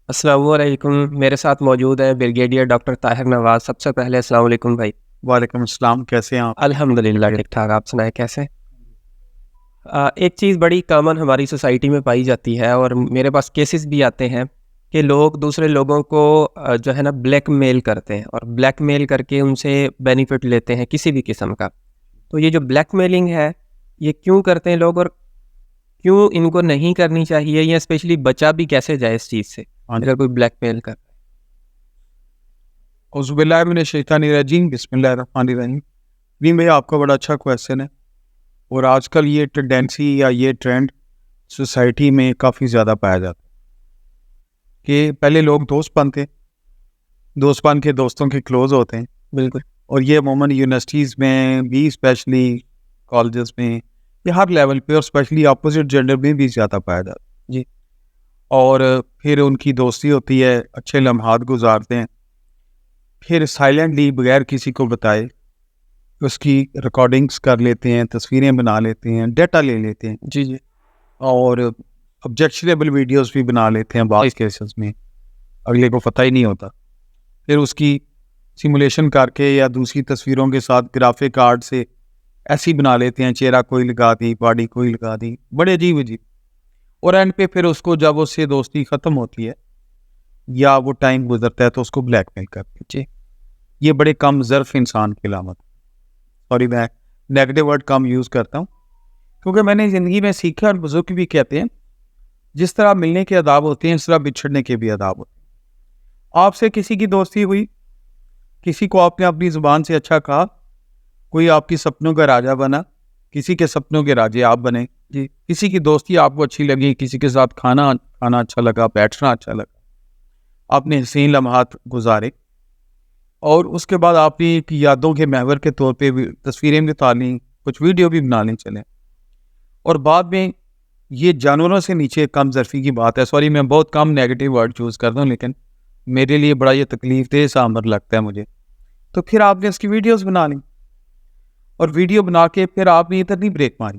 السلام علیکم، میرے ساتھ موجود ہیں بریگیڈیئر ڈاکٹر طاہر نواز۔ سب سے پہلے السلام علیکم بھائی۔ وعلیکم السلام، کیسے ہیں آپ؟ الحمدللہ ٹھیک ٹھاک، آپ سنائیں کیسے؟ ایک چیز بڑی کامن ہماری سوسائٹی میں پائی جاتی ہے اور میرے پاس کیسز بھی آتے ہیں کہ لوگ دوسرے لوگوں کو جو ہے نا بلیک میل کرتے ہیں اور بلیک میل کر کے ان سے بینیفٹ لیتے ہیں کسی بھی قسم کا۔ تو یہ جو بلیک میلنگ ہے یہ کیوں کرتے ہیں لوگ اور کیوں ان کو نہیں کرنی چاہیے، یا اسپیشلی بچا بھی کیسے جائے اس چیز سے اگر کوئی بلیک میل کر؟ اعوذ باللہ من الشیطان الرجیم، بسم اللہ الرحمن الرحیم۔ ویم بھائی، آپ کا بڑا اچھا کویسچن ہے، اور آج کل یہ ٹینڈنسی یا یہ ٹرینڈ سوسائٹی میں کافی زیادہ پایا جاتا ہے کہ پہلے لوگ دوست بنتے، دوست بن کے دوستوں کے کلوز ہوتے ہیں، بالکل، اور یہ عموماً یونیورسٹیز میں بھی، اسپیشلی کالجز میں، یا ہر لیول پہ، اور اسپیشلی اپوزٹ جینڈر میں بھی زیادہ پایا جاتا ہے جی، اور پھر ان کی دوستی ہوتی ہے، اچھے لمحات گزارتے ہیں، پھر سائلنٹلی بغیر کسی کو بتائے اس کی ریکارڈنگز کر لیتے ہیں، تصویریں بنا لیتے ہیں، ڈیٹا لے لیتے ہیں، جی جی، اور آبجیکشنیبل ویڈیوز بھی بنا لیتے ہیں بعض کیسز میں، اگلے کو پتہ ہی نہیں ہوتا۔ پھر اس کی سیمولیشن کر کے یا دوسری تصویروں کے ساتھ گرافک کارڈ سے ایسی بنا لیتے ہیں، چہرہ کوئی لگا دی، باڈی کوئی لگا دی، بڑے عجیب عجیب، اور اینڈ پہ پھر اس کو جب اس سے دوستی ختم ہوتی ہے یا وہ ٹائم گزرتا ہے تو اس کو بلیک میل کرتے ہیں۔ جی، یہ بڑے کم ظرف انسان کی علامت، سوری میں نیگیٹو ورڈ کم یوز کرتا ہوں، کیونکہ میں نے زندگی میں سیکھا، اور بزرگ بھی کہتے ہیں جس طرح ملنے کے آداب ہوتے ہیں اس طرح بچھڑنے کے بھی آداب ہوتے ہیں۔ آپ سے کسی کی دوستی ہوئی، کسی کو آپ نے اپنی زبان سے اچھا کہا، کوئی آپ کی سپنوں کا راجہ بنا، کسی کے سپنوں کے راجے آپ بنے، جی، کسی کی دوستی آپ کو اچھی لگی، کسی کے ساتھ کھانا اچھا لگا، بیٹھنا اچھا لگا، آپ نے حسین لمحات گزارے، اور اس کے بعد آپ نے ایک یادوں کے محور کے طور پہ تصویریں بھی اتاریں، کچھ ویڈیو بھی بنا لیں چلیں، اور بعد میں یہ جانوروں سے نیچے کم ظرفی کی بات ہے، سوری میں بہت کم نیگیٹو ورڈ چوز کرتا ہوں، لیکن میرے لیے بڑا یہ تکلیف دہ سا امر لگتا ہے مجھے۔ تو پھر آپ نے اس کی ویڈیوز بنا لیں، اور ویڈیو بنا کے پھر آپ نے ادھر نہیں بریک ماری،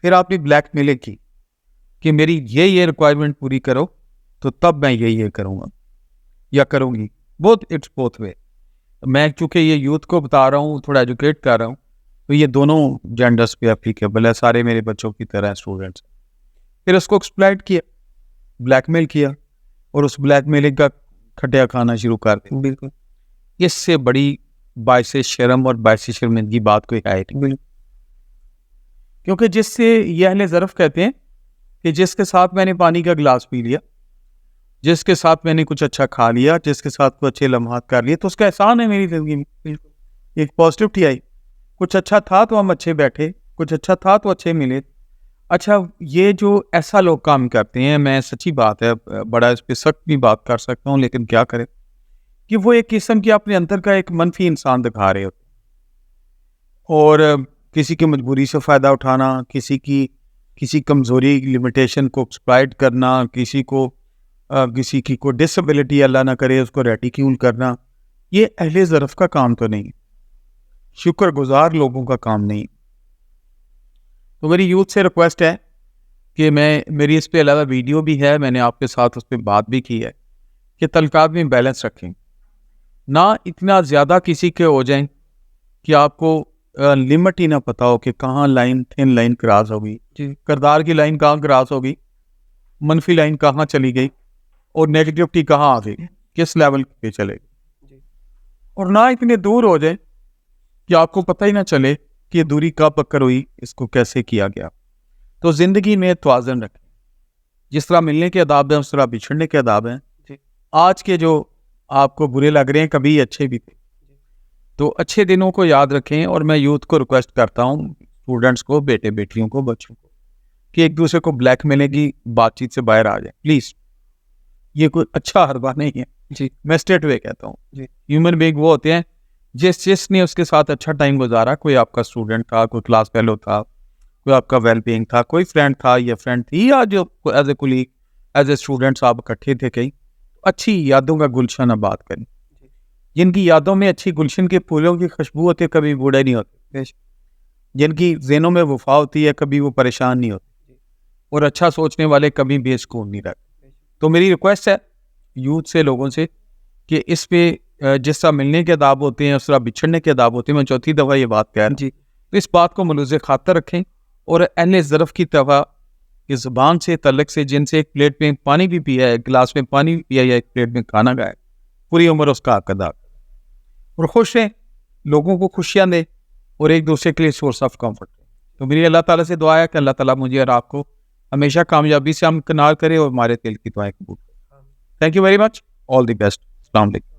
پھر آپ نے بلیک میل کی کہ میری یہ ریکوائرمنٹ پوری کرو تو تب میں یہ کروں گا یا کروں گی۔ بہت اٹس بوتھ وے، میں چونکہ یہ یوتھ کو بتا رہا ہوں، تھوڑا ایجوکیٹ کر رہا ہوں، تو یہ دونوں جینڈرز پہ اپلیکیبل ہے، سارے میرے بچوں کی طرح اسٹوڈنٹس۔ پھر اس کو ایکسپلائٹ کیا، بلیک میل کیا، اور اس بلیک میلنگ کا کھٹیا کھانا شروع کر دیا۔ بالکل، اس سے بڑی باعث شرم اور باعث شرمندگی بات کوئی ہے نہیں، بالکل، کیونکہ جس سے یہ اہل ظرف کہتے ہیں کہ جس کے ساتھ میں نے پانی کا گلاس پی لیا، جس کے ساتھ میں نے کچھ اچھا کھا لیا، جس کے ساتھ کچھ اچھے لمحات کر لیے، تو اس کا احسان ہے میری زندگی میں۔ بالکل ایک پازیٹیوٹی آئی، کچھ اچھا تھا تو ہم اچھے بیٹھے، کچھ اچھا تھا تو اچھے ملے۔ اچھا، یہ جو ایسا لوگ کام کرتے ہیں، میں سچی بات ہے بڑا اس پہ سخت بھی بات کر سکتا ہوں، لیکن کیا کرے کہ وہ ایک قسم کی اپنے اندر کا ایک منفی انسان دکھا رہے ہوتے ہیں، اور کسی کی مجبوری سے فائدہ اٹھانا، کسی کمزوری لمیٹیشن کو ایکسپلائٹ کرنا، کسی کی کوئی ڈسیبلٹی اللہ نہ کرے اس کو ریڈیکیول کرنا، یہ اہل ظرف کا کام تو نہیں، شکر گزار لوگوں کا کام نہیں۔ تو میری یوتھ سے ریکویسٹ ہے کہ میری اس پہ علاوہ ویڈیو بھی ہے، میں نے آپ کے ساتھ اس پہ بات بھی کی ہے کہ تعلقات میں بیلنس رکھیں، نہ اتنا زیادہ کسی کے ہو جائیں کہ آپ کو لمٹ ہی نہ پتا ہو کہ کہاں تھن لائن کراس ہوگی، کردار کی لائن کہاں کراس ہوگی، منفی لائن کہاں چلی گئی، اور نیگیٹیوٹی کہاں آ گئی، کس لیول پہ چلے گی، اور نہ اتنے دور ہو جائے کہ آپ کو پتہ ہی نہ چلے کہ یہ دوری کب پکڑ ہوئی، اس کو کیسے کیا گیا۔ تو زندگی میں توازن رکھیں، جس طرح ملنے کے آداب ہیں اس طرح بچھڑنے کے آداب ہیں۔ آج کے جو آپ کو برے لگ رہے ہیں کبھی اچھے بھی تھے، تو اچھے دنوں کو یاد رکھیں، اور میں یوتھ کو ریکویسٹ کرتا ہوں، اسٹوڈنٹس کو، بیٹے بیٹیوں کو، بچوں کو، کہ ایک دوسرے کو بلیک میل کی بات چیت سے باہر آ جائیں پلیز۔ یہ کوئی اچھا حربہ نہیں ہے، جی، میں اسٹریٹ وے کہتا ہوں۔ جی، ہیومن بینگ وہ ہوتے ہیں جس نے اس کے ساتھ اچھا ٹائم گزارا، کوئی آپ کا اسٹوڈنٹ تھا، کوئی کلاس فیلو تھا، کوئی آپ کا ویل بینگ تھا، کوئی فرینڈ تھا یا فرینڈ تھی، یا جو as a colleague, as a students آپ اکٹھے تھے، کہیں اچھی یادوں کا گلشن آباد کریں۔ جن کی یادوں میں اچھی گلشن کے پھولوں کی خوشبو ہوتی ہے کبھی بوڑھے نہیں ہوتے، جن کی ذہنوں میں وفا ہوتی ہے کبھی وہ پریشان نہیں ہوتے، اور اچھا سوچنے والے کبھی بے سکون نہیں رہتے۔ تو میری ریکویسٹ ہے یوتھ سے, لوگوں سے, کہ اس پہ جس طرح ملنے کے آداب ہوتے ہیں اس طرح بچھڑنے کے آداب ہوتے ہیں. میں چوتھی دفعہ یہ بات کہہ رہا ہوں. جی تو اس بات کو ملوث خاطر رکھیں, اور اہل ظرف کی طرح اس زبان سے تعلق سے, جن سے ایک پلیٹ میں پانی بھی پیا ہے, ایک گلاس میں پانی بھی پیا یا ایک پلیٹ میں کھانا کھایا, پوری عمر اس کا حق ادا کریں, اور خوش رہیں, لوگوں کو خوشیاں دیں, اور ایک دوسرے کے لیے سورس آف کمفرٹ. تو میری اللہ تعالیٰ سے دعا ہے کہ اللہ تعالیٰ مجھے اور آپ کو ہمیشہ کامیابی سے ہمکنار کرے اور ہمارے دل کی دعائیں قبول کرے. Thank you very much. All the best. السلام علیکم.